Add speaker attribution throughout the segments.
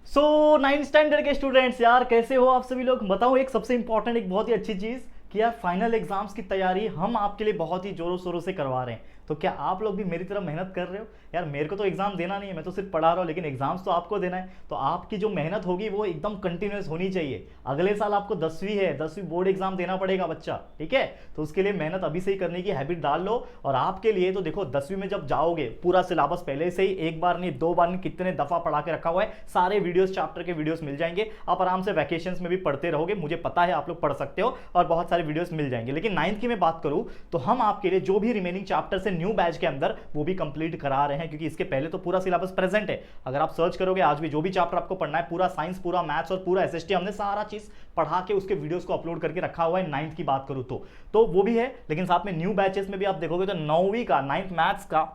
Speaker 1: So ninth standard के students यार कैसे हो आप सभी लोग। बताऊं एक सबसे इंपॉर्टेंट एक बहुत ही अच्छी चीज कि यार फाइनल एग्जाम्स की तैयारी हम आपके लिए बहुत ही जोरों शोरों से करवा रहे हैं। तो क्या आप लोग भी मेरी तरह मेहनत कर रहे हो? यार मेरे को तो एग्जाम देना नहीं है, मैं तो सिर्फ पढ़ा रहा हूँ, लेकिन एग्जाम्स तो आपको देना है। तो आपकी जो मेहनत होगी वो एकदम कंटिन्यूस होनी चाहिए। अगले साल आपको 10वीं है, 10वीं बोर्ड एग्जाम देना पड़ेगा बच्चा, ठीक है? तो उसके लिए मेहनत अभी से ही करने की हैबिट डाल लो। और आपके लिए तो देखो 10वीं में जब जाओगे पूरा सिलेबस पहले से ही एक बार नहीं दो बार नहीं कितने दफा पढ़ा के रखा हुआ है, सारे वीडियोस चैप्टर के वीडियोस मिल जाएंगे। आप आराम से वैकेशंस में भी पढ़ते रहोगे, मुझे पता है आप लोग पढ़ सकते हो और बहुत सारे वीडियोस मिल जाएंगे। लेकिन नाइन्थ की मैं बात करूं तो हम आपके लिए जो भी रिमेनिंग चैप्टर से न्यू बैच के अंदर वो भी कंप्लीट करा रहे हैं, क्योंकि इसके पहले तो पूरा सिलेबस प्रेजेंट है। अगर आप सर्च करोगे आज भी जो भी चैप्टर आपको पढ़ना है, पूरा साइंस, पूरा मैथ्स और पूरा एसएसटी, हमने सारा चीज पढ़ा के उसके वीडियोस को अपलोड करके रखा हुआ है। नाइन्थ की बात करूं तो वो भी है, लेकिन साथ में न्यू बैचेस में भी आप देखोगे तो 9वीं का नाइन्थ मैथ्स का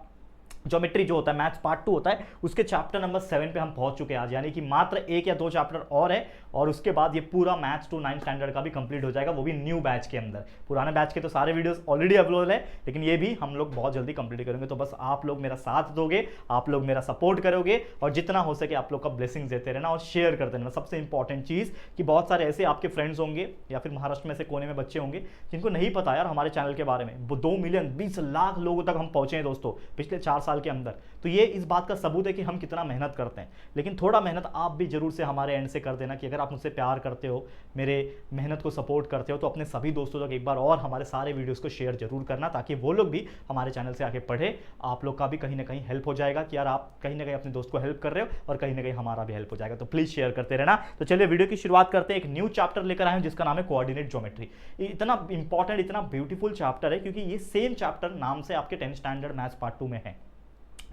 Speaker 1: ज्योमेट्री जो होता है, मैथ्स पार्ट 2 होता है, उसके चैप्टर नंबर 7 पे हम पहुंच चुके हैं आज। यानी कि मात्र 1 या 2 चैप्टर और है और उसके बाद ये पूरा मैथ्स टू 9th स्टैंडर्ड का भी कंप्लीट हो जाएगा, वो भी न्यू बैच के अंदर। पुराने बैच के तो सारे वीडियोस ऑलरेडी अपलोड है, लेकिन ये भी हम लोग बहुत जल्दी कंप्लीट करेंगे। तो बस आप लोग मेरा साथ दोगे, आप लोग मेरा सपोर्ट करोगे और जितना हो सके आप लोग का ब्लेसिंग्स देते रहना और शेयर करते रहना। सबसे इंपॉर्टेंट चीज कि बहुत सारे ऐसे आपके फ्रेंड्स होंगे या फिर महाराष्ट्र में से कोने में बच्चे होंगे जिनको नहीं पता यार हमारे चैनल के बारे में। वो 2 मिलियन 20 लाख लोगों तक हम पहुंचे हैं दोस्तों पिछले 4 साल के अंदर। तो ये इस बात का सबूत है कि हम कितना मेहनत करते हैं। लेकिन थोड़ा मेहनत आप भी जरूर से हमारे एंड से कर देना कि अगर आप मुझसे प्यार करते हो, मेरे मेहनत को सपोर्ट करते हो, तो अपने सभी दोस्तों तक एक बार और हमारे सारे वीडियोस को शेयर जरूर करना, ताकि वो लोग भी हमारे चैनल से आके पढ़े। आप लोग का भी कहीं ना कहीं हेल्प हो जाएगा कि यार आप कहीं ना कहीं अपने दोस्त को हेल्प कर रहे हो और कहीं ना कहीं हमारा भी हेल्प हो जाएगा। तो प्लीज शेयर करते रहना। तो चलिए वीडियो की शुरुआत करते हैं। एक न्यू चैप्टर लेकर आए हैं जिसका नाम है कोऑर्डिनेट ज्योमेट्री। इतना इंपॉर्टेंट, इतना ब्यूटीफुल चैप्टर है क्योंकि ये सेम चैप्टर नाम से आपके 10th स्टैंडर्ड मैथ्स पार्ट 2 में है।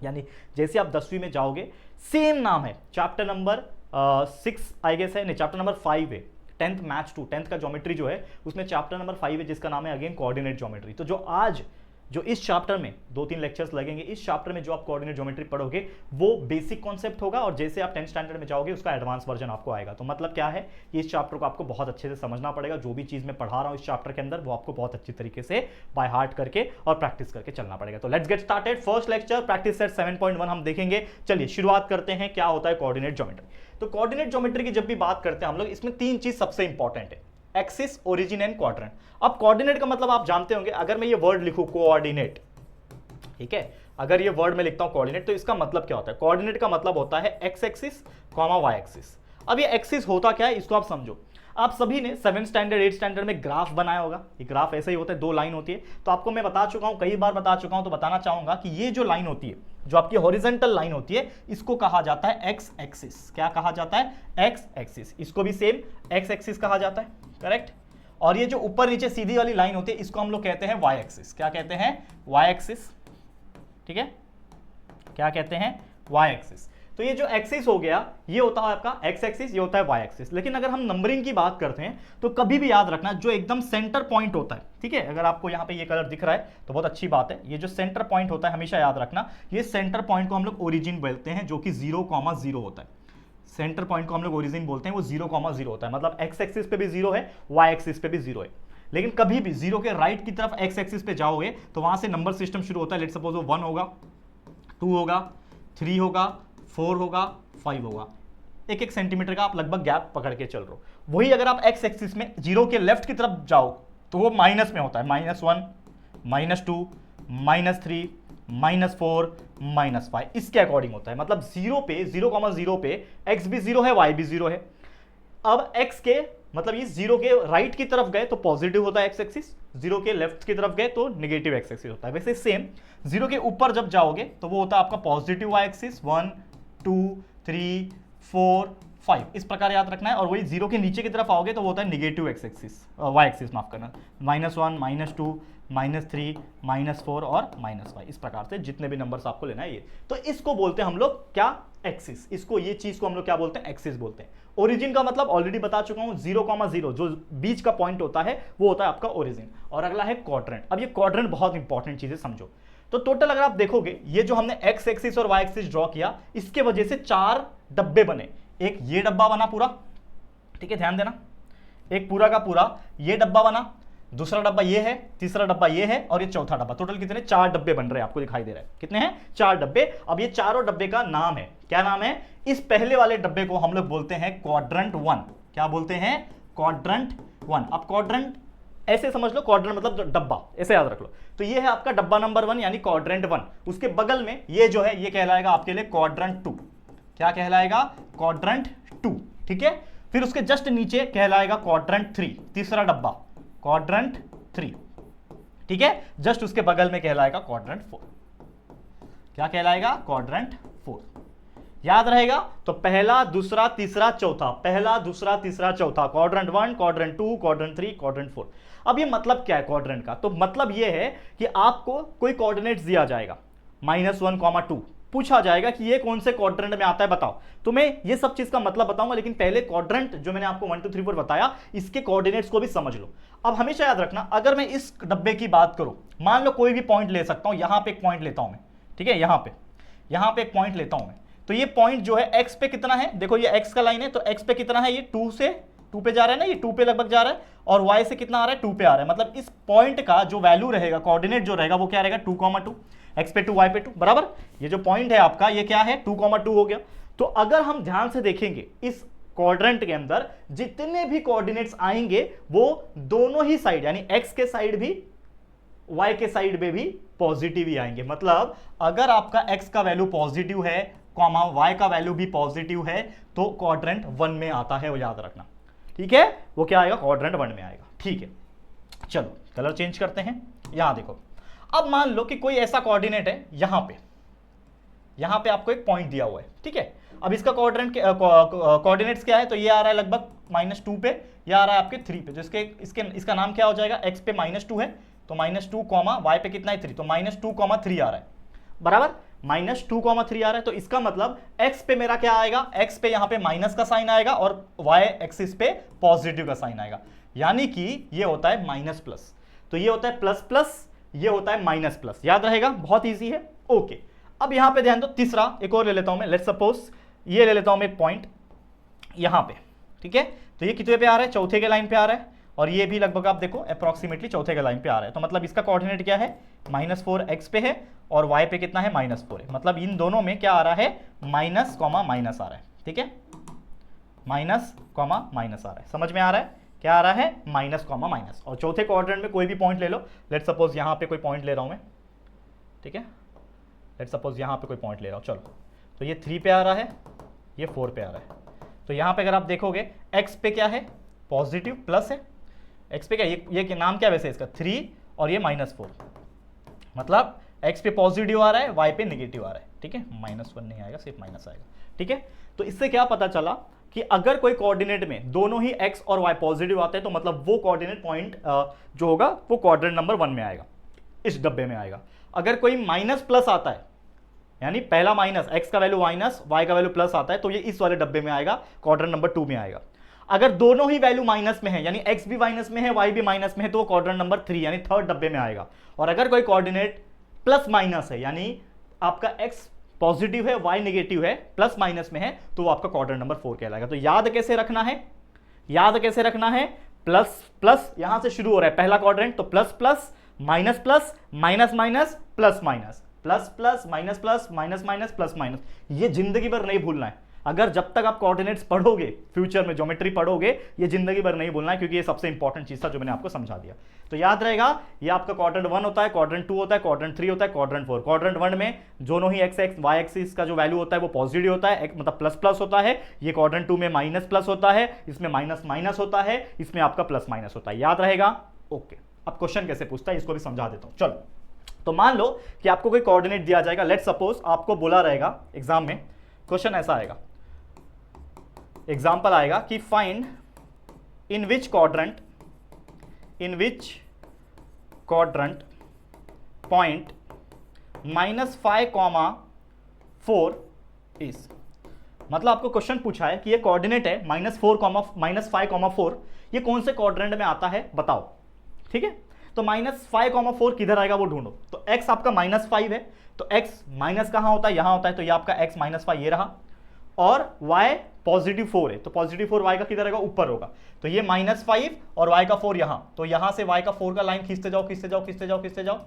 Speaker 1: यानी जैसे आप 10वीं में जाओगे सेम नाम है, चैप्टर नंबर 6 आई गेस है, नहीं चैप्टर नंबर 5 है। 10th मैथ्स 2, 10th का ज्योमेट्री जो है उसमें चैप्टर नंबर 5 है जिसका नाम है अगेन कोऑर्डिनेट ज्योमेट्री। तो जो इस चैप्टर में 2-3 लेक्चर्स लगेंगे, इस चैप्टर में जो आप कोऑर्डिनेट ज्योमेट्री पढ़ोगे वो बेसिक कॉन्सेप्ट होगा और जैसे आप 10th स्टैंडर्ड में जाओगे उसका एडवांस वर्जन आपको आएगा। तो मतलब क्या है कि इस चैप्टर को आपको बहुत अच्छे से समझना पड़ेगा। जो भी चीज मैं पढ़ा रहा हूं इस चैप्टर के अंदर वो आपको बहुत अच्छी तरीके से बाय हार्ट करके और प्रैक्टिस करके चलना पड़ेगा। तो let's get started. First lecture practice set 7.1 हम देखेंगे। चलिए शुरुआत करते हैं, क्या होता है कोऑर्डिनेट ज्योमेट्री। तो कोऑर्डिनेट ज्योमेट्री की जब भी बात करते हैं हम लोग, इसमें 3 चीज सबसे इंपॉर्टेंट है, एक्सिस, ओरिजिन एंड क्वाड्रेंट। अब कोऑर्डिनेट का मतलब आप जानते होंगे, अगर मैं ये वर्ड लिखूं कोऑर्डिनेट, ठीक है, अगर ये वर्ड में लिखता हूं कोऑर्डिनेट तो इसका मतलब क्या होता है? कोऑर्डिनेट का मतलब होता है X axis comma Y axis. अब ये एक्सिस होता क्या है इसको आप समझो। आप सभी ने 7th स्टैंडर्ड 8th स्टैंडर्ड में ग्राफ बनाया होगा। ये ग्राफ ऐसे ही होता है, 2 लाइन होती है। तो आपको मैं बता चुका हूं, कई बार बता चुका हूं, तो बताना चाहूंगा कि ये जो लाइन होती है, जो आपकी हॉरिजॉन्टल लाइन होती है, इसको कहा जाता है एक्स एक्सिस। क्या कहा जाता है? X axis. इसको भी सेम एक्स एक्सिस कहा जाता है, करेक्ट। और ये जो ऊपर नीचे सीधी वाली लाइन होती है इसको हम लोग कहते हैं वाई एक्सिस। क्या कहते हैं? वाई एक्सिस, ठीक है। क्या कहते हैं? Y axis. तो ये जो एक्सिस हो गया ये होता है आपका एक्स एक्सिस, ये होता है वाई एक्सिस। लेकिन अगर हम नंबरिंग की बात करते हैं तो कभी भी याद रखना जो एकदम सेंटर पॉइंट होता है, ठीक है, अगर आपको यहां पे ये कलर दिख रहा है तो बहुत अच्छी बात है। ये जो सेंटर पॉइंट होता है हमेशा याद रखना, ये सेंटर पॉइंट को हम लोग ओरिजिन बोलते हैं, जो कि 0,0 होता है। सेंटर पॉइंट को हम लोग ओरिजिन बोलते हैं, वो 0,0 होता है। मतलब एक्स एक्सिस पे भी 0 है, वाई एक्सिस पे भी 0 है। लेकिन कभी भी 0 के राइट की तरफ एक्स एक्सिस पे जाओगे तो वहां से नंबर सिस्टम शुरू होता है। लेट्स सपोज वो 1 होगा, 2 होगा, 3 होगा, 4 होगा, 5 होगा। 1-1 सेंटीमीटर का आप लगभग गैप पकड़ के चल रहे हो। वही अगर आप एक्स एक्सिस में 0 के लेफ्ट की तरफ जाओ तो वो माइनस में होता है, -1, -2, -3, -4, -5, इसके अकॉर्डिंग होता है। मतलब 0,0 पे एक्स भी 0 है, वाई भी 0 है। अब x के मतलब ये 0 के राइट की तरफ गए तो पॉजिटिव होता है एक्स एक्सिस, 0 के लेफ्ट की तरफ गए तो नेगेटिव एक्स एक्सिस होता है। वैसे सेम 0 के ऊपर जब जाओगे तो वो होता है आपका पॉजिटिव वाई एक्सिस, 1, 2, 3, 4, 5, इस प्रकार याद रखना है। और वही 0 के नीचे की तरफ आओगे तो वो होता है negative X axis, Y axis माफ करना, -1, -2, -3, -4 और -5, इस प्रकार से जितने भी नंबर्स आपको लेना है ये। तो इसको बोलते हैं हम लोग क्या? एक्सिस। इसको, ये चीज को हम लोग क्या बोलते हैं? एक्सिस बोलते हैं। ओरिजिन का मतलब ऑलरेडी बता चुका हूं, 0,0 जो बीच का पॉइंट होता है वो होता है आपका ओरिजिन। और अगला है क्वाड्रेंट। अब ये क्वाड्रेंट बहुत इंपॉर्टेंट चीज है, समझो। तो टोटल अगर आप देखोगे ये जो हमने एक्स एक्सिस और वाई एक्सिस ड्रॉ किया, इसके वजह से 4 डब्बे बने। एक ये डब्बा बना पूरा, ठीक है, ध्यान देना, एक पूरा का पूरा ये डब्बा बना, दूसरा डब्बा ये है, तीसरा डब्बा ये है और ये चौथा डब्बा। टोटल कितने? 4 डब्बे बन रहे हैं, आपको दिखाई दे रहा है। कितने हैं? 4 डब्बे। अब ये चारों डब्बे का नाम है, क्या नाम है? इस पहले वाले डब्बे को हम लोग बोलते हैं क्वाड्रंट 1। क्या बोलते हैं? क्वाड्रंट 1। अब क्वाड्रंट ऐसे समझ लो, क्वाड्रंट मतलब डब्बा, ऐसे याद रख लो। तो ये है आपका डब्बा नंबर 1 यानी क्वाड्रंट 1। उसके बगल में ये जो है ये कहलाएगा आपके लिए क्वाड्रंट 2। क्या कहलाएगा? क्वाड्रंट 2। ठीक है, फिर उसके जस्ट नीचे कहलाएगा क्वाड्रंट 3, तीसरा डब्बा क्वाड्रंट 3। ठीक है, जस्ट उसके बगल में कहलाएगा क्वाड्रंट 4। क्या कहलाएगा? क्वाड्रंट 4। याद रहेगा? तो पहला, दूसरा, तीसरा, चौथा, पहला, दूसरा, तीसरा, चौथा, क्वाड्रंट 1, क्वाड्रंट 2, क्वाड्रंट 3, क्वाड्रंट 4। अब ये मतलब क्या है क्वाड्रंट का? तो मतलब ये है कि आपको कोई कोऑर्डिनेट्स दिया जाएगा -1, 2, पूछा जाएगा कि ये कौन से क्वाड्रेंट में आता है बताओ। तो मैं ये सब चीज का मतलब बताऊंगा, लेकिन पहले क्वाड्रेंट जो मैंने आपको 1 2 3 4 बताया, इसके कोऑर्डिनेट्स को भी समझ लो। अब हमेशा याद रखना, अगर मैं इस डब्बे की बात करूं, मान लो कोई भी पॉइंट ले सकता हूं, यहां पे एक पॉइंट लेता हूं मैं, ठीक है, यहां पे एक पॉइंट लेता हूं मैं। तो ये पॉइंट जो है एक्स पे कितना है, देखो ये एक्स का लाइन है, तो एक्स पे कितना है, ये 2 पे जा रहा है ना, ये 2 पे लगभग जा रहा है, और वाई से कितना आ रहा है, 2 पे आ रहा है। मतलब इस पॉइंट का जो वैल्यू रहेगा, कोऑर्डिनेट जो रहेगा वो क्या रहेगा, 2, 2, एक्स पे 2, वाई पे 2, बराबर। ये जो पॉइंट है आपका ये क्या है, 2, 2 हो गया। तो अगर हम ध्यान से देखेंगे इस क्वाड्रेंट के अंदर जितने भी कोऑर्डिनेट्स आएंगे वो दोनों ही साइड यानी एक्स के साइड भी वाई के साइड में भी पॉजिटिव ही आएंगे। मतलब अगर आपका एक्स का वैल्यू पॉजिटिव है, कॉमा वाई का वैल्यू भी पॉजिटिव है, तो क्वाड्रेंट 1 में आता है, वो याद रखना। ठीक है, वो क्या आएगा, क्वाड्रेंट 1 में आएगा। ठीक है, चलो कलर चेंज करते हैं। यहां देखो, अब मान लो कि कोई ऐसा कोऑर्डिनेट है, यहां पे आपको एक पॉइंट दिया हुआ है, ठीक है। अब इसका कोऑर्डिनेट्स क्या है, तो ये आ रहा है लगभग -2 पे, ये आ रहा है आपके 3 पे, तो इसका नाम क्या हो जाएगा, x पे -2 है, तो -2, y पे कितना है 3, तो -2, 3 आ रहा है, बराबर। -2, 3 आ रहा है, तो इसका मतलब x पे मेरा क्या आएगा, x पे यहां पे माइनस का साइन आएगा और y एक्सिस पे पॉजिटिव का साइन आएगा, यानी कि ये होता है माइनस प्लस, तो ये होता है प्लस प्लस, ये होता है माइनस प्लस। याद रहेगा, बहुत इजी है। ओके, अब यहां पे ध्यान दो, तीसरा एक और ले लेता हूं मैं, लेट्स सपोज ये ले लेता हूं मैं एक पॉइंट यहां पे, ठीक है। तो ये कितने पे आ रहा है, चौथे के लाइन पे आ रहा है, और ये भी लगभग आप देखो अप्रोक्सीमेटली चौथे के लाइन पे आ रहा है। तो मतलब इसका कोऑर्डिनेट क्या है, -4 एक्स पे है और वाई पे कितना है, -4 है। मतलब इन दोनों में क्या आ रहा है, माइनस कॉमा माइनस आ रहा है, ठीक है, माइनस कॉमा माइनस आ रहा है। समझ में आ रहा है, क्या आ रहा है, माइनस कॉमा माइनस। और चौथे क्वाड्रेंट में कोई भी पॉइंट ले लो, लेट्स सपोज यहां पे कोई पॉइंट ले रहा हूं मैं, ठीक है, लेट्स सपोज यहां पे कोई पॉइंट ले रहा हूं, चलो। तो ये 3 पे आ रहा है, ये 4 पे आ रहा है। तो यहां पे अगर आप देखोगे एक्स पे क्या है, पॉजिटिव प्लस है, एक्स पे क्या, ये नाम क्या वैसे इसका 3 और ये -4, मतलब एक्स पे पॉजिटिव आ रहा है, वाई पे नेगेटिव आ रहा है, ठीक है। -1 नहीं आएगा, सिर्फ माइनस आएगा, ठीक है। तो इससे क्या पता चला कि अगर कोई कोऑर्डिनेट में दोनों ही x और y पॉजिटिव आते हैं, तो मतलब वो कोऑर्डिनेट पॉइंट जो होगा वो क्वाड्रेंट नंबर 1 में आएगा, इस डब्बे में आएगा। अगर कोई माइनस प्लस आता है, यानी पहला माइनस, x का वैल्यू माइनस, y का वैल्यू प्लस आता है, तो ये इस वाले डब्बे में आएगा, क्वाड्रेंट नंबर 2 में आएगा। अगर दोनों ही वैल्यू माइनस में है, यानी x भी माइनस में है, y भी माइनस में है, तो वो क्वाड्रेंट नंबर 3 यानी थर्ड डब्बे में आएगा। और अगर कोई कोऑर्डिनेट प्लस माइनस है, यानी आपका x पॉजिटिव है, y नेगेटिव है, प्लस माइनस में है, तो वो आपका क्वाड्रेंट नंबर 4 कहलाएगा। तो याद कैसे रखना है, प्लस प्लस यहां से शुरू हो रहा है पहला क्वाड्रेंट, तो plus plus minus plus minus minus plus minus, plus plus minus plus minus minus plus minus, ये जिंदगी भर नहीं भूलना है। अगर जब तक आप कोऑर्डिनेट्स पढ़ोगे, फ्यूचर में ज्योमेट्री पढ़ोगे, ये जिंदगी भर नहीं भूलना है, क्योंकि ये सबसे इंपॉर्टेंट चीज था जो मैंने आपको समझा दिया। तो याद रहेगा, ये आपका क्वाड्रेंट 1 होता है, क्वाड्रेंट 2 होता है, क्वाड्रेंट 3 होता है, क्वाड्रेंट 4। क्वाड्रेंट 1 में दोनों ही एक्स वाई एक्सिस का जो वैल्यू होता है वो पॉजिटिव होता है, मतलब प्लस प्लस होता है। ये क्वाड्रेंट 2 में माइनस प्लस होता है, इसमें माइनस माइनस होता है, इसमें आपका प्लस माइनस होता है। याद रहेगा, ओके। अब क्वेश्चन कैसे पूछता है इसको भी समझा देता हूं, चलो। तो मान लो कि आपको कोई कोऑर्डिनेट दिया जाएगा, लेट्स सपोज आपको बोला रहेगा एग्जाम में, क्वेश्चन ऐसा आएगा, एग्जाम्पल आएगा कि find in which quadrant point -5, 4 is. मतलब आपको क्वेश्चन पूछा है कि ये कोऑर्डिनेट है -5, 4, ये कौन से क्वाड्रेंट में आता है बताओ, ठीक है। तो -5, 4 किधर आएगा वो ढूंढो। तो x आपका -5 है, तो x माइनस कहां होता है, यहां होता है, तो ये आपका x -5 ये रहा, और y पॉजिटिव 4 है, तो पॉजिटिव 4 y का किधर रहेगा, ऊपर होगा। तो ये -5 और y का 4 यहां, तो यहां से y का 4 का लाइन खींचते जाओ, खींचते जाओ, खींचते जाओ, खींचते जाओ,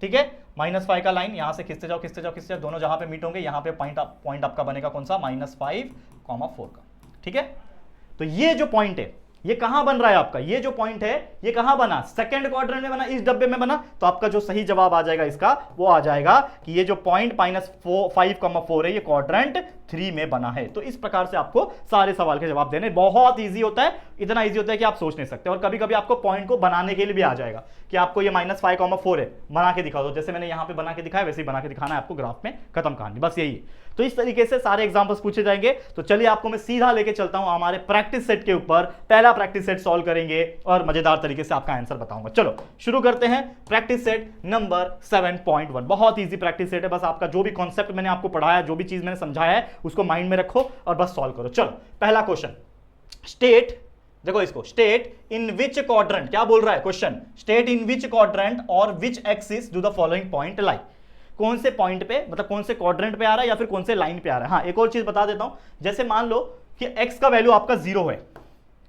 Speaker 1: ठीक है, -5 का लाइन यहां से खींचते जाओ खींचते जाओ खींचते जाओ, दोनों जहां पे मीट होंगे यहां पे पॉइंट आपका बनेगा कौन सा, -5,4 का। ठीक है, तो ये जो पॉइंट है ये कहां बन रहा है आपका, ये जो पॉइंट है ये कहां बना, सेकंड क्वाड्रेंट में बना, इस डब्बे में बना। तो आपका जो सही जवाब आ जाएगा इसका वो आ जाएगा कि ये जो पॉइंट -5,4 है ये क्वाड्रेंट 3 में बना है। तो इस प्रकार से आपको सारे सवाल के जवाब देने, बहुत ईजी होता है, इतना ईजी होता है कि आप सोच नहीं सकते। और कभी कभी आपको पॉइंट को बनाने के लिए भी आ जाएगा कि आपको ये -5,4 है, बना के दिखा दो, जैसे मैंने यहां पे बना के दिखाया वैसे ही बना के दिखाना है आपको ग्राफ में, खत्म कहानी, बस यही है। तो इस तरीके से सारे एग्जांपल्स पूछे जाएंगे। तो चलिए आपको मैं सीधा लेके चलता हूं हमारे प्रैक्टिस सेट के ऊपर, पहला प्रैक्टिस सेट सॉल्व करेंगे और मजेदार तरीके से आपका आंसर बताऊंगा। चलो शुरू करते हैं। प्रैक्टिस सेट नंबर 7.1, बहुत इजी प्रैक्टिस सेट है, बस आपका जो भी कॉन्सेप्ट मैंने आपको पढ़ाया, जो भी चीज मैंने समझाया है उसको माइंड में रखो और बस सॉल्व करो। चलो पहला क्वेश्चन, स्टेट, देखो इसको, स्टेट इन विच क्वाड्रेंट, क्या बोल रहा है question, state in which quadrant और which axis do the following point lie, कौन से पॉइंट पे, मतलब कौन से क्वाड्रेंट पे आ रहा है या फिर कौन से लाइन पे आ रहा है। हाँ एक और चीज बता देता हूं, जैसे मान लो कि x का वैल्यू आपका 0 है,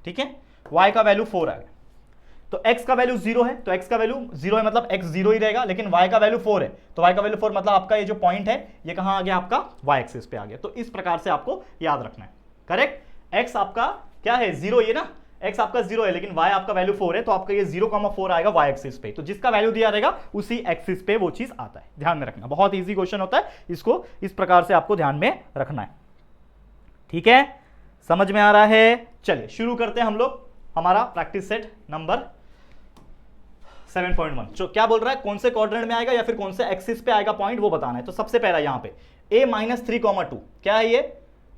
Speaker 1: ठीक है, y का वैल्यू 4 है, तो x का वैल्यू 0 है, तो x का वैल्यू 0 है मतलब x 0 ही रहेगा, लेकिन y का वैल्यू 4 है, तो y का वैल्यू 4 मतलब आपका ये जो पॉइंट है ये कहां आ गया, आपका y एक्सिस पे आ गया। तो इस प्रकार से आपको याद रखना है, करेक्ट। x आपका क्या है, 0, ये ना, x आपका 0 है लेकिन y आपका वैल्यू 4 है, तो आपका ये 0,4 आएगा y एक्सिस पे, तो जिसका वैल्यू दिया रहेगा उसी एक्सिस पे वो चीज आता है, ध्यान में रखना। बहुत इजी क्वेश्चन होता है, इसको इस प्रकार से आपको ध्यान में रखना है, ठीक है, समझ में आ रहा है। चलिए शुरू करते हैं हम लोग हमारा प्रैक्टिस सेट नंबर 7.1। जो क्या बोल रहा है, कौन से क्वाड्रेंट में आएगा या फिर कौन से एक्सिस पे आएगा पॉइंट, वो बताना है। तो सबसे पहला यहां पे a -3,2, क्या है ये,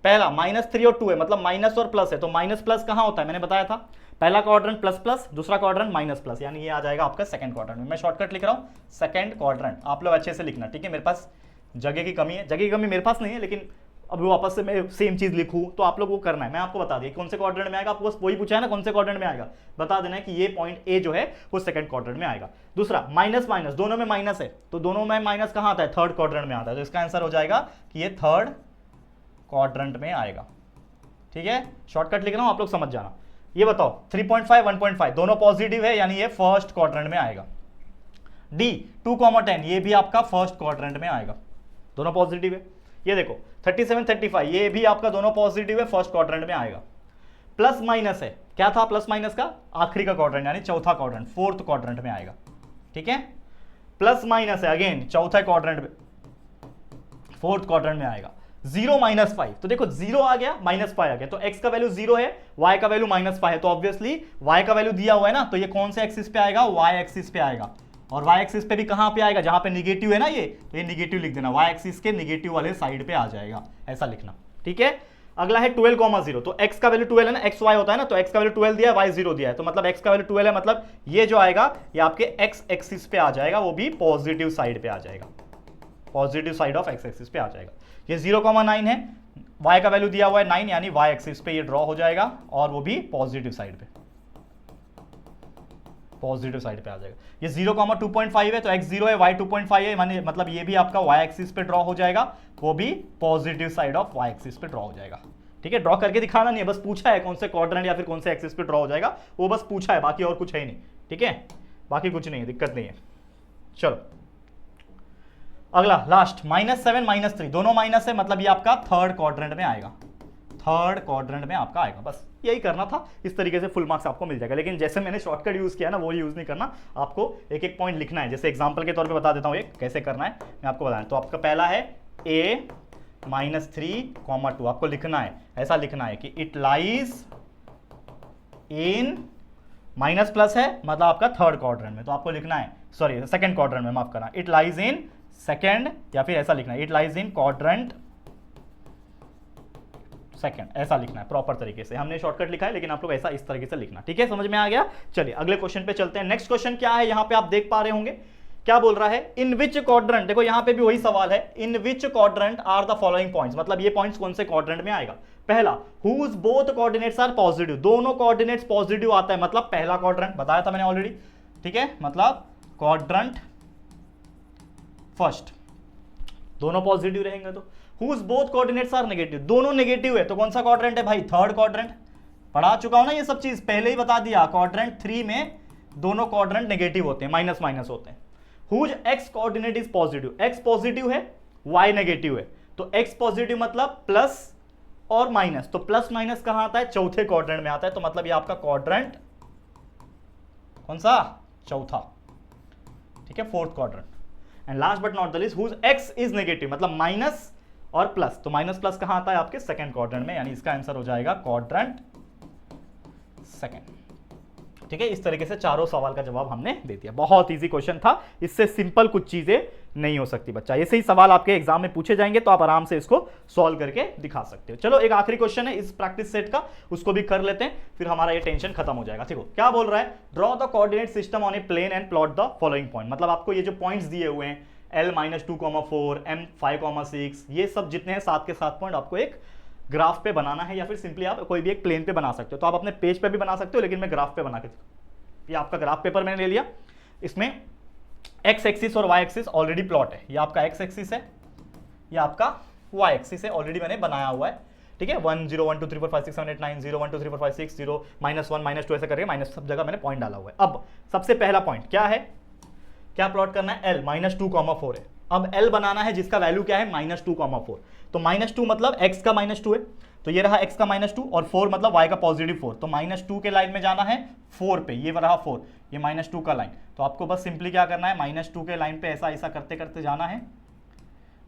Speaker 1: पहला -3 और 2 है, मतलब माइनस और प्लस है, तो माइनस प्लस कहां होता है, मैंने बताया था, पहला क्वाड्रेंट प्लस प्लस, दूसरा क्वाड्रेंट माइनस प्लस, यानी ये आ जाएगा आपका सेकंड क्वाड्रेंट में। मैं शॉर्टकट लिख रहा हूं, सेकंड क्वाड्रेंट, आप लोग अच्छे से लिखना, ठीक है। मेरे पास जगह की कमी है, जगह की कमी मेरे पास नहीं है, लेकिन अभी वापस से मैं सेम चीज लिखूं तो आप लोग को करना है, मैं आपको बता दिया कौन से क्वाड्रेंट में आएगा, आपको बस वही पूछा है ना कौन से क्वाड्रेंट में आएगा, बता देना है कि ये पॉइंट ए जो है वो सेकंड क्वाड्रेंट में आएगा। दूसरा माइनस माइनस, दोनों में माइनस है, तो दोनों में माइनस कहां आता है, थर्ड क्वाड्रेंट में आता है, तो इसका आंसर हो जाएगा कि ये थर्ड क्वाड्रेंट में आएगा, ठीक है। शॉर्टकट लिख रहा हूं, आप लोग समझ जाना। ये बताओ 3.5 1.5 दोनों पॉजिटिव है, यानी ये फर्स्ट क्वाड्रेंट में आएगा। डी 2,10 ये भी आपका फर्स्ट क्वाड्रेंट में आएगा, दोनों पॉजिटिव है। ये देखो 37 35 ये भी आपका दोनों पॉजिटिव है, फर्स्ट क्वाड्रेंट में आएगा। प्लस माइनस है, क्या था प्लस माइनस का, आखिरी का क्वाड्रेंट यानी चौथा क्वाड्रेंट, फोर्थ क्वाड्रेंट में आएगा, ठीक है। प्लस माइनस है अगेन चौथा क्वाड्रेंट में, फोर्थ क्वाड्रेंट में आएगा। 0 -5, तो देखो 0 आ गया, -5 आ गया, तो x का वैल्यू 0 है, y का वैल्यू -5 है, तो ऑब्वियसली y का वैल्यू दिया हुआ है ना, तो ये कौन से एक्सिस पे आएगा, y एक्सिस पे आएगा। और y एक्सिस पे भी कहां पे आएगा, जहां पे निगेटिव है ना ये, तो ये निगेटिव लिख देना, y एक्सिस के निगेटिव वाले साइड पे आ जाएगा, ऐसा लिखना, ठीक है। अगला है 12,0, तो x का वैल्यू 12 है ना, x y होता है ना, तो x का वैल्यू 12 दिया है, y 0 दिया है, तो मतलब x का वैल्यू 12 है, मतलब ये जो आएगा ये आपके x एक्सिस पे आ जाएगा, वो भी पॉजिटिव साइड पे आ जाएगा, positive side of x axis पे आ जाएगा। ये 0,9 है, y का वैल्यू दिया हुआ है 9, यानी y एक्सिस पे ये ड्रॉ हो जाएगा और वो भी पॉजिटिव साइड पे, पॉजिटिव साइड पे आ जाएगा। ये 0,2.5 है, तो x 0 है, y 2.5 है, माने मतलब ये भी आपका y एक्सिस पे ड्रॉ हो जाएगा, वो भी positive side of y axis पे ड्रॉ हो जाएगा, ठीक है। ड्रॉ करके दिखाना नहीं है, बस पूछा है कौन से क्वाड्रेंट या फिर कौन से एक्सिस पे ड्रॉ हो जाएगा, वो बस पूछा है, बाकी और कुछ है ही नहीं, ठीक है, बाकी कुछ नहीं है, दिक्कत नहीं है। चलो अगला लास्ट -7 -3 दोनों माइनस है, मतलब ये आपका थर्ड क्वाड्रेंट में आएगा, थर्ड क्वाड्रेंट में आपका आएगा, बस यही करना था। इस तरीके से फुल मार्क्स आपको मिल जाएगा, लेकिन जैसे मैंने शॉर्टकट यूज किया ना वो यूज नहीं करना, आपको एक एक पॉइंट लिखना है। जैसे एग्जांपल के तौर पे बता देता हूँ एक कैसे करना है, मैं आपको बताऊँ। तो आपका पहला है a -3,2, आपको लिखना है, ऐसा लिखना है कि it lies in, minus plus है मतलब आपका थर्ड क्वाड्रेंट में, तो आपको लिखना है, सॉरी सेकंड क्वाड्रेंट में, माफ करना, इट लाइज इन सेकंड, या फिर ऐसा लिखना है it lies in quadrant second, ऐसा लिखना है प्रॉपर तरीके से। हमने शॉर्टकट लिखा है लेकिन आप लोग ऐसा इस तरीके से लिखना, ठीक है, समझ में आ गया। चलिए अगले क्वेश्चन पे चलते हैं। नेक्स्ट क्वेश्चन क्या है, यहां पे आप देख पा रहे होंगे क्या बोल रहा है, इन विच क्वाड्रेंट, देखो यहां पे भी वही सवाल है, in which quadrant are the following points, मतलब ये पॉइंट्स कौन से क्वाड्रेंट में आएगा। पहला whose both coordinates are positive, दोनों कोऑर्डिनेट्स पॉजिटिव आता है, मतलब पहला क्वाड्रेंट, बताया था मैंने ऑलरेडी, ठीक है, मतलब क्वाड्रेंट फर्स्ट, दोनों पॉजिटिव रहेंगे। तो whose both coordinates are negative, दोनों नेगेटिव है, तो कौन सा क्वाड्रेंट है भाई, थर्ड क्वाड्रेंट, पढ़ा चुका हूं ना ये सब चीज, पहले ही बता दिया, क्वाड्रेंट 3 में दोनों क्वाड्रेंट नेगेटिव होते हैं, माइनस माइनस होते हैं। Whose X coordinate is positive, X positive है वाई नेगेटिव है, तो एक्स पॉजिटिव मतलब प्लस और माइनस, तो प्लस माइनस कहां आता है, चौथे क्वाड्रेंट में आता है, तो मतलब ये आपका क्वाड्रेंट कौन सा, चौथा, ठीक है, fourth quadrant. And last but not the least whose X is negative मतलब माइनस और प्लस, तो माइनस प्लस कहां आता है आपके सेकंड क्वाड्रेंट में, यानी इसका आंसर हो जाएगा क्वाड्रेंट सेकंड। ठीक है, इस तरीके से चारों सवाल का जवाब हमने दे दिया। बहुत इजी क्वेश्चन था, इससे सिंपल कुछ चीजें नहीं हो सकती बच्चा। ऐसे ही सवाल आपके एग्जाम में पूछे जाएंगे तो आप आराम से इसको सॉल्व करके दिखा सकते हो। चलो एक आखिरी क्वेश्चन है इस प्रैक्टिस सेट का, उसको भी कर लेते हैं, फिर हमारा ये टेंशन खत्म हो जाएगा। ठीक है, क्या बोल रहा है, draw the coordinate system on a plane and plot the following point. मतलब आपको ये जो पॉइंट्स दिए हुए हैं L-2,4 M5,6 ये सब जितने हैं 7 के 7 पॉइंट आपको एक ग्राफ पे बनाना है, या फिर सिंपली आप कोई भी एक प्लेन पे बना सकते हो। तो आप अपने पेज पे भी बना सकते हो, लेकिन मैं ग्राफ पे बना के, ये आपका ग्राफ पेपर मैंने ले लिया, इसमें एक्स एक्सिस और वाई एक्सिस ऑलरेडी प्लॉट है, ये आपका एक्स एक्सिस है, ये आपका वाई एक्सिस है, ऑलरेडी मैंने बनाया हुआ है। ठीक है, 1 0 1 2 3 4 5 6 7 8 9 0 1 2 3 4 5 6 0 -1 -2 ऐसे करके माइनस सब जगह मैंने पॉइंट डाला हुआ है। अब सबसे पहला पॉइंट क्या है, क्या प्लॉट करना है, L -2,4 है। अब L बनाना है जिसका वैल्यू क्या है -2,4, तो -2 मतलब x का -2 है, तो ये रहा x का -2 और 4 मतलब y का +4, तो -2 के लाइन में जाना है 4 पे, ये रहा 4, ये -2 का लाइन, तो आपको बस सिंपली क्या करना है, -2 के लाइन पे ऐसा ऐसा करते करते जाना है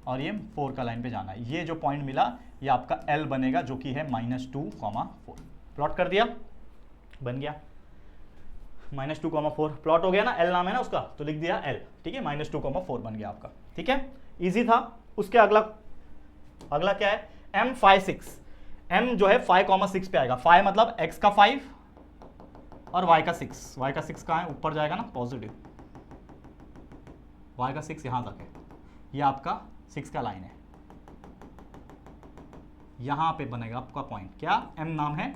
Speaker 1: और ये 4 का लाइन पे जाना है। ये जो पॉइंट मिला ये आपका L बनेगा जो कि है -2,4। प्लॉट कर दिया, बन गया -2,4 प्लॉट हो गया ना, L नाम है ना उसका, तो लिख दिया L। ठीक है, -2,4 बन गया आपका। ठीक है, इजी था। उसके अगला क्या है, M5,6, M जो है 5,6 पे आएगा, 5 मतलब x का 5 और y का 6, y का 6 कहाँ है, ऊपर जाएगा ना पॉजिटिव, y का 6 यहां तक है, ये आपका 6 का लाइन है, यहां पे बनेगा आपका पॉइंट, क्या M नाम है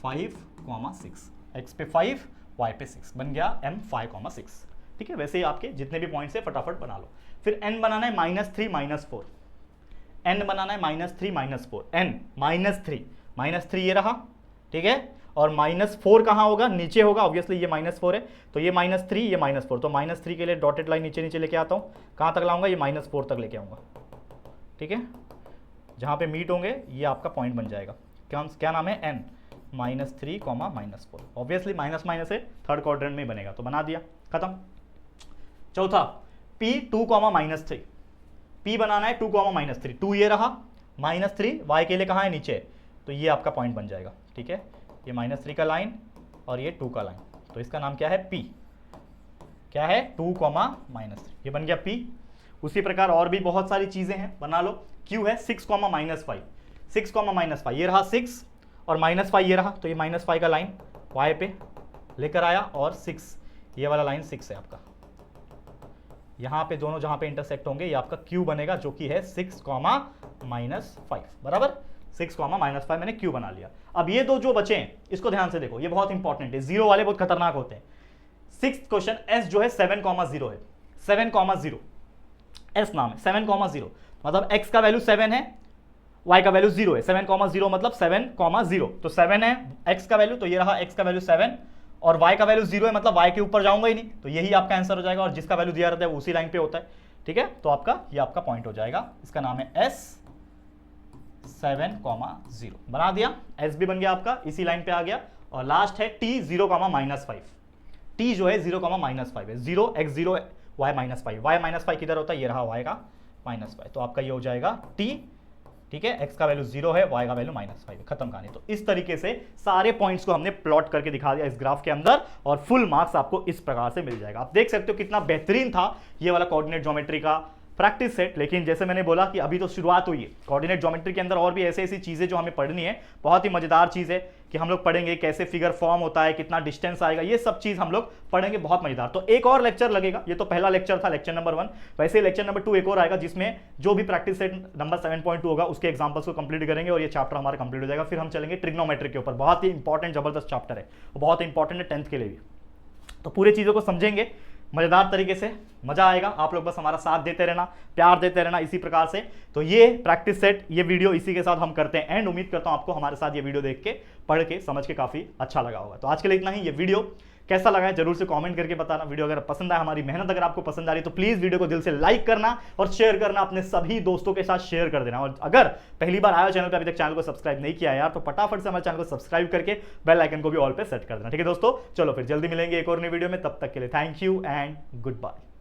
Speaker 1: 5,6, x पे 5 y पे 6, बन गया M 5,6। ठीक है, वैसे ही आपके जितने भी पॉइंट्स है फटाफट बना लो। फिर n बनाना है -3 -4, n बनाना है -3 -4, n -3 ये रहा, ठीक है, और -4 कहाँ होगा, नीचे होगा, ऑब्वियसली ये -4 है, तो ये -3 ये -4, तो -3 के लिए डॉटेड लाइन नीचे नीचे लेके आता हूँ, कहाँ तक लाऊंगा, ये -4 तक लेके आऊँगा। ठीक है, जहाँ पे मीट होंगे ये आपका पॉइंट बन जाएगा, क्या नाम है, n -3, -4, ऑब्वियसली माइनस माइनस है, थर्ड क्वाड्रेंट में बनेगा, तो बना दिया, खत्म। चौथा P 2, -3, P बनाना है 2, -3, 2 ये रहा, -3 y के लिए कहाँ है, नीचे, तो ये आपका पॉइंट बन जाएगा। ठीक है, ये -3 का लाइन और ये 2 का लाइन, तो इसका नाम क्या है, P, क्या है 2, -3, ये बन गया P। उसी प्रकार और भी बहुत सारी चीजें हैं, बना लो। Q है 6, -5, 6, -5 ये रहा 6 और -5 ये रहा, तो ये -5 का लाइन y पे लेकर आया और 6 ये वाला लाइन 6 है आपका, यहाँ पे दोनों जहाँ पे इंटरसेक्ट होंगे ये आपका Q बनेगा जो कि है 6, -5, बराबर 6, -5 मैंने Q बना लिया। अब ये दो जो बचे हैं इसको ध्यान से देखो, ये बहुत इंपॉर्टेंट है, जीरो वाले बहुत खतरनाक होते हैं। 6th क्वेश्चन S जो है 7,0 है, 7,0 S नाम है, 7,0 मतलब x का वैल्यू 7 है, y का वैल्यू 0 है, 7,0 मतलब 7,0, तो 7 है x का वैल्यू, तो ये रहा x का वैल्यू 7 और y का वैल्यू 0 है, मतलब y के ऊपर जाऊंगा ही नहीं, तो यही आपका आंसर हो जाएगा, और जिसका वैल्यू दिया रहता है वो उसी लाइन पे होता है। ठीक है, तो आपका ये आपका पॉइंट हो जाएगा, इसका नाम है S 7,0, बना दिया, S भी बन गया आपका, इसी लाइन पे आ गया। और लास्ट है T 0, -5, T जो है 0, -5 है, 0 x 0 y -5, y -5 किधर होता है, ये रहा y का -5, तो आपका ये हो जाएगा T। ठीक है, x का वैल्यू 0 है, y का वैल्यू -5 है, खत्म कहानी। तो इस तरीके से सारे पॉइंट्स को हमने प्लॉट करके दिखा दिया इस ग्राफ के अंदर, और फुल मार्क्स आपको इस प्रकार से मिल जाएगा। आप देख सकते हो कितना बेहतरीन था ये वाला कोऑर्डिनेट ज्योमेट्री का प्रैक्टिस सेट। लेकिन जैसे मैंने बोला कि अभी तो शुरुआत हुई है, कोऑर्डिनेट ज्योमेट्री के अंदर और भी ऐसी ऐसी चीजें जो हमें पढ़नी है, बहुत ही मजेदार चीज है कि हम लोग पढ़ेंगे कैसे फिगर फॉर्म होता है, कितना डिस्टेंस आएगा, ये सब चीज हम लोग पढ़ेंगे, बहुत मजेदार। तो एक और लेक्चर लगेगा, ये तो पहला लेक्चर था, लेक्चर नंबर 1, वैसे लेक्चर नंबर 2 एक और आएगा जिसमें जो भी प्रैक्टिस सेट नंबर 7.2 होगा उसके एग्जांपल्स को कंप्लीट करेंगे और ये चैप्टर हमारा कंप्लीट हो जाएगा। फिर हम चलेंगे ट्रिग्नोमेट्री के ऊपर, बहुत ही इंपॉर्टेंट जबरदस्त चैप्टर है, बहुत इंपॉर्टेंट है 10th के लिए भी। तो पूरे चीजों को समझेंगे मजेदार तरीके से, मजा आएगा। आप लोग बस हमारा साथ देते रहना, प्यार देते रहना इसी प्रकार से। तो ये प्रैक्टिस सेट, ये वीडियो इसी के साथ हम करते हैं एंड। उम्मीद करता हूं आपको हमारे साथ ये वीडियो देख के, पढ़ के, समझ के काफी अच्छा लगा होगा। तो आज के लिए इतना ही। ये वीडियो कैसा लगा है जरूर से कमेंट करके बताना। वीडियो अगर पसंद आया, हमारी मेहनत अगर आपको पसंद आ रही है, तो प्लीज वीडियो को दिल से लाइक करना और शेयर करना, अपने सभी दोस्तों के साथ शेयर कर देना। और अगर पहली बार आया चैनल पे, अभी तक चैनल को सब्सक्राइब नहीं किया यार, तो फटाफट से हमारे चैनल को सब्सक्राइब करके बेल आइकन को भी ऑल पे सेट कर देना। ठीक है दोस्तों, चलो फिर जल्दी मिलेंगे एक और नई वीडियो में, तब तक के लिए thank you and good bye.